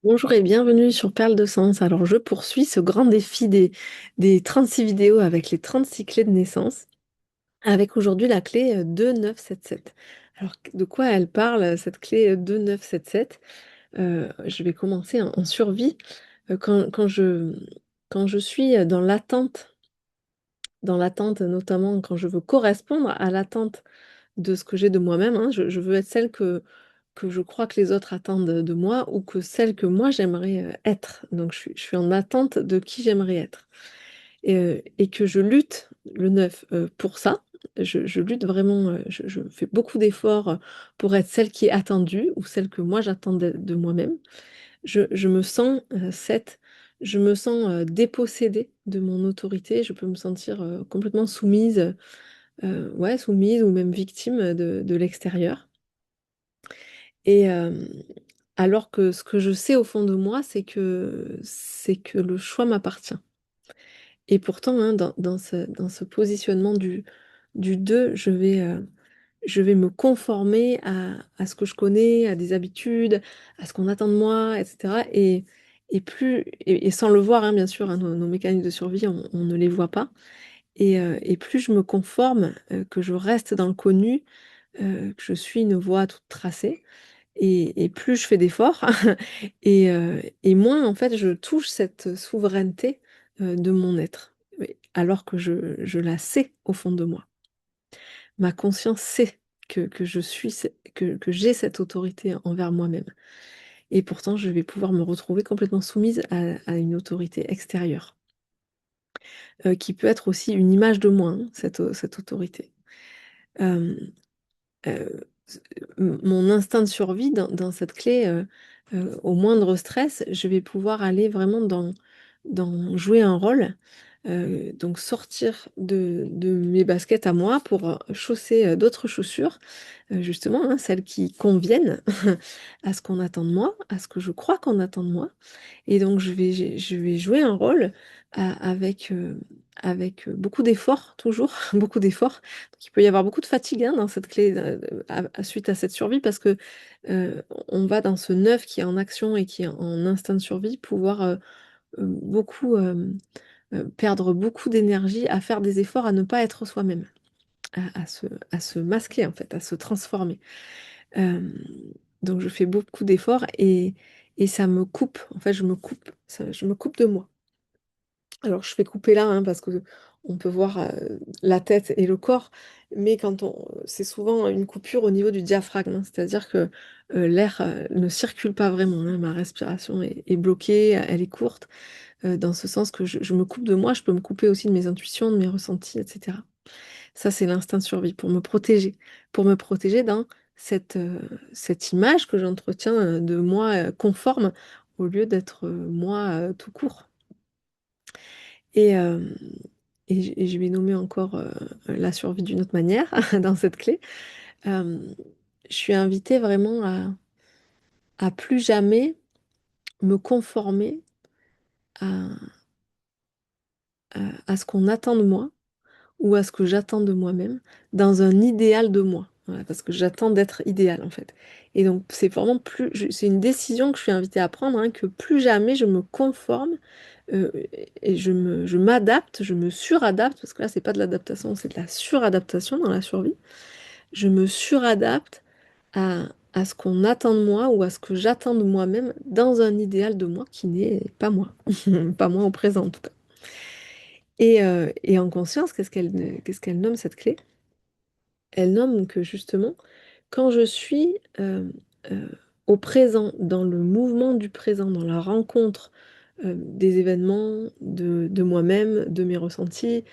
Bonjour et bienvenue sur Perle de Sens. Alors, je poursuis ce grand défi des 36 vidéos avec les 36 clés de naissance, avec aujourd'hui la clé 2977. Alors, de quoi elle parle, cette clé 2977? Je vais commencer en survie. Quand je suis dans l'attente notamment quand je veux correspondre à l'attente de ce que j'ai de moi-même, hein, je veux être celle que je crois que les autres attendent de moi ou que celle que moi j'aimerais être. Donc je suis en attente de qui j'aimerais être. Et que je lutte, le 9, pour ça. Je lutte vraiment, je fais beaucoup d'efforts pour être celle qui est attendue ou celle que moi j'attends de moi-même. Je me sens 7, je me sens dépossédée de mon autorité, je peux me sentir complètement soumise, ouais, soumise ou même victime de l'extérieur. Et alors que ce que je sais au fond de moi, c'est que le choix m'appartient. Et pourtant, hein, dans ce positionnement du 2, je vais me conformer à ce que je connais, à des habitudes, à ce qu'on attend de moi, etc. Et sans le voir, hein, bien sûr, hein, nos mécanismes de survie, on ne les voit pas. Et plus je me conforme, que je reste dans le connu, que je suis une voie toute tracée, et plus je fais d'efforts et moins en fait je touche cette souveraineté de mon être. Oui, alors que je la sais au fond de moi. Ma conscience sait que je suis, que j'ai cette autorité envers moi-même. Et pourtant, je vais pouvoir me retrouver complètement soumise à une autorité extérieure, qui peut être aussi une image de moi, hein, cette autorité. Euh, euh, Mon instinct de survie dans cette clé, au moindre stress, je vais pouvoir aller vraiment dans jouer un rôle, donc sortir de mes baskets à moi pour chausser d'autres chaussures, justement, hein, celles qui conviennent à ce qu'on attend de moi, à ce que je crois qu'on attend de moi. Et donc, je vais jouer un rôle avec beaucoup d'efforts, toujours, beaucoup d'efforts. Donc, il peut y avoir beaucoup de fatigue, hein, dans cette clé suite à cette survie parce que on va dans ce 9 qui est en action et qui est en instinct de survie pouvoir beaucoup perdre beaucoup d'énergie à faire des efforts à ne pas être soi-même, à se masquer en fait, à se transformer. Euh, donc je fais beaucoup d'efforts et ça me coupe. En fait, je me coupe. Je me coupe de moi. Alors je fais couper là, hein, parce que on peut voir la tête et le corps, mais c'est souvent une coupure au niveau du diaphragme, hein, c'est-à-dire que l'air ne circule pas vraiment, hein, ma respiration est bloquée, elle est courte, dans ce sens que je me coupe de moi, je peux me couper aussi de mes intuitions, de mes ressentis, etc. Ça, c'est l'instinct de survie pour me protéger dans cette image que j'entretiens de moi conforme au lieu d'être moi tout court. Et, euh, et je vais nommer encore la survie d'une autre manière dans cette clé. Euh, je suis invitée vraiment à plus jamais me conformer à, à ce qu'on attend de moi ou à ce que j'attends de moi-même dans un idéal de moi. Voilà, parce que j'attends d'être idéal en fait. Et donc c'est vraiment c'est une décision que je suis invitée à prendre, hein, que plus jamais je me conforme et je m'adapte, je me suradapte, parce que là c'est pas de l'adaptation, c'est de la suradaptation dans la survie. Je me suradapte à ce qu'on attend de moi ou à ce que j'attends de moi-même dans un idéal de moi qui n'est pas moi, pas moi au présent en tout cas. Et en conscience, qu'est-ce qu'elle nomme cette clé? Elle nomme que justement, quand je suis euh, au présent, dans le mouvement du présent, dans la rencontre des événements, de moi-même, de mes ressentis,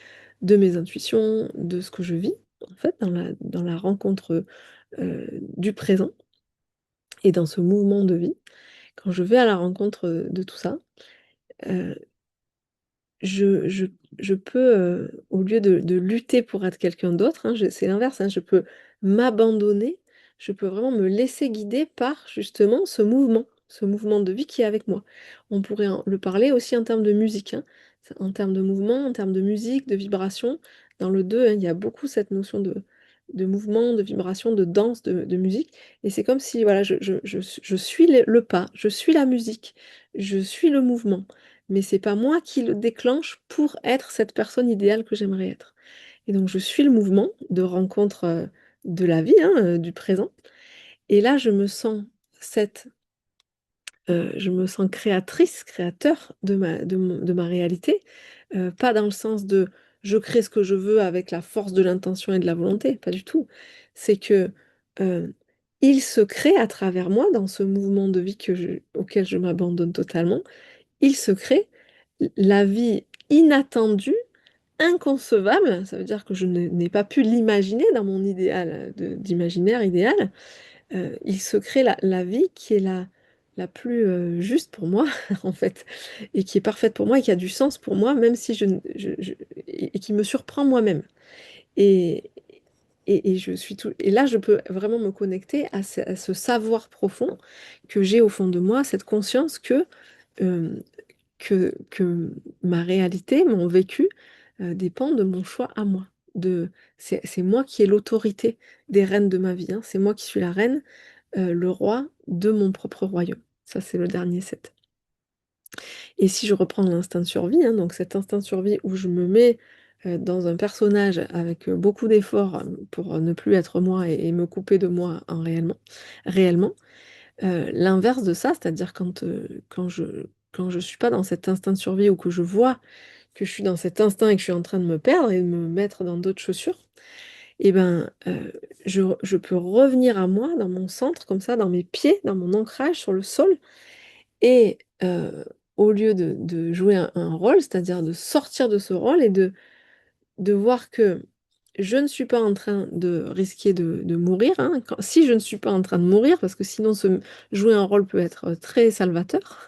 de mes intuitions, de ce que je vis, en fait, dans la rencontre du présent et dans ce mouvement de vie, quand je vais à la rencontre de tout ça, euh, je, je, je peux, au lieu de lutter pour être quelqu'un d'autre, hein, c'est l'inverse, hein, je peux m'abandonner, je peux vraiment me laisser guider par justement ce mouvement de vie qui est avec moi. On pourrait le parler aussi en termes de musique, hein, en termes de mouvement, en termes de musique, de vibration. Dans le 2, hein, il y a beaucoup cette notion de mouvement, de vibration, de danse, de musique. Et c'est comme si, voilà, je suis le pas, je suis la musique, je suis le mouvement. Mais c'est pas moi qui le déclenche pour être cette personne idéale que j'aimerais être. Et donc je suis le mouvement de rencontre, de la vie, hein, du présent. Et là, cette je me sens créatrice, créateur de ma réalité, pas dans le sens de je crée ce que je veux avec la force de l'intention et de la volonté, pas du tout. C'est que, heu, il se crée à travers moi dans ce mouvement de vie auquel je m'abandonne totalement. Il se crée la vie inattendue, inconcevable, ça veut dire que je n'ai pas pu l'imaginer dans mon idéal, d'imaginaire idéal. Il se crée la vie qui est la plus, juste pour moi, en fait, et qui est parfaite pour moi et qui a du sens pour moi, même si je ne je et qui me surprend moi-même. Et et je suis tout et là, je peux vraiment me connecter à ce savoir profond que j'ai au fond de moi, cette conscience hem, que ma réalité, mon vécu, dépend de mon choix à moi. C'est moi qui ai l'autorité des rênes de ma vie, hein. C'est moi qui suis la reine, le roi de mon propre royaume. Ça, c'est le dernier set. Et si je reprends l'instinct de survie, hein, donc cet instinct de survie où je me mets, dans un personnage avec, beaucoup d'efforts, pour ne plus être moi et me couper de moi en réellement, l'inverse de ça, c'est-à-dire quand je suis pas dans cet instinct de survie ou que je vois que je suis dans cet instinct et que je suis en train de me perdre et de me mettre dans d'autres chaussures, et ben, je peux revenir à moi dans mon centre comme ça, dans mes pieds, dans mon ancrage sur le sol et au lieu de jouer un rôle, c'est-à-dire de sortir de ce rôle et de voir que je ne suis pas en train de risquer de mourir, hein, si je ne suis pas en train de mourir, parce que sinon jouer un rôle peut être très salvateur,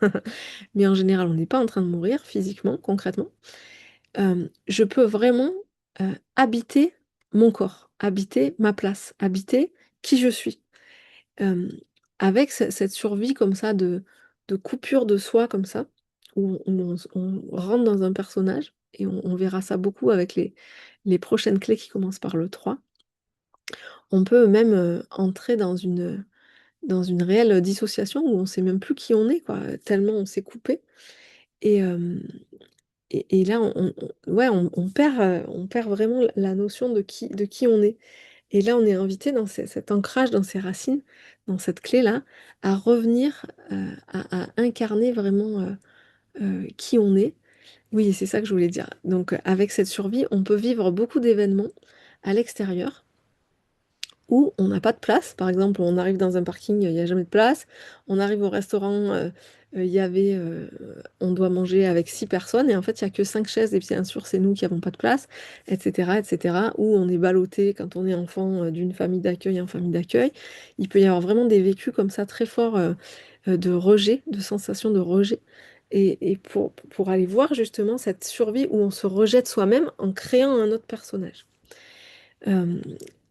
mais en général, on n'est pas en train de mourir physiquement, concrètement. Je peux vraiment, habiter mon corps, habiter ma place, habiter qui je suis. Hem, avec cette survie comme ça de coupure de soi comme ça, où on rentre dans un personnage et on verra ça beaucoup avec les prochaines clés qui commencent par le 3. On peut même, entrer dans une réelle dissociation où on sait même plus qui on est quoi, tellement on s'est coupé et et là ouais on perd vraiment la notion de qui on est. Et là, on est invité dans cet ancrage dans ses racines, dans cette clé-là, à revenir, à incarner vraiment, qui on est. Oui, c'est ça que je voulais dire. Donc, avec cette survie, on peut vivre beaucoup d'événements à l'extérieur où on n'a pas de place. Par exemple, on arrive dans un parking, il y a jamais de place. On arrive au restaurant, il y avait, on doit manger avec 6 personnes et en fait, il y a que 5 chaises et bien sûr, c'est nous qui avons pas de place et cetera. Ou on est ballotté quand on est enfant, d'une famille d'accueil en famille d'accueil. Il peut y avoir vraiment des vécus comme ça très forts, de rejet, de sensation de rejet et pour aller voir justement cette survie où on se rejette soi-même en créant un autre personnage. Hem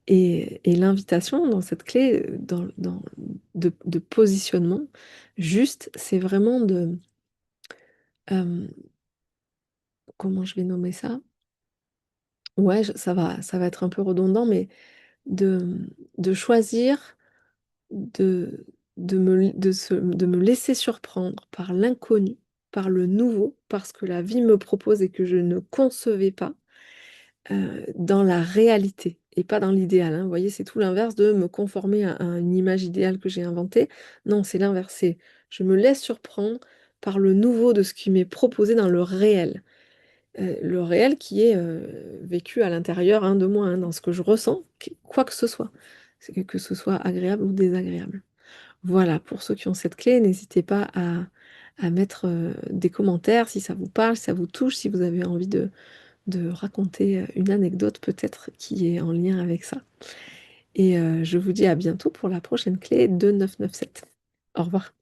et l'invitation dans cette clé, de positionnement juste, c'est vraiment hem, comment je vais nommer ça? Ouais, je ça va être un peu redondant, mais de choisir de de me laisser surprendre par l'inconnu, par le nouveau, par ce que la vie me propose et que je ne concevais pas. Dans la réalité et pas dans l'idéal, hein. Vous voyez, c'est tout l'inverse de me conformer à une image idéale que j'ai inventée. Non, c'est l'inverse, c'est je me laisse surprendre par le nouveau de ce qui m'est proposé dans le réel qui est, vécu à l'intérieur, hein, de moi, hein, dans ce que je ressens, quoi que ce soit. C'est que ce soit agréable ou désagréable. Voilà, pour ceux qui ont cette clé, n'hésitez pas à mettre, des commentaires si ça vous parle, si ça vous touche, si vous avez envie de raconter, une anecdote peut-être qui est en lien avec ça et je vous dis à bientôt pour la prochaine clé de 997. Au revoir.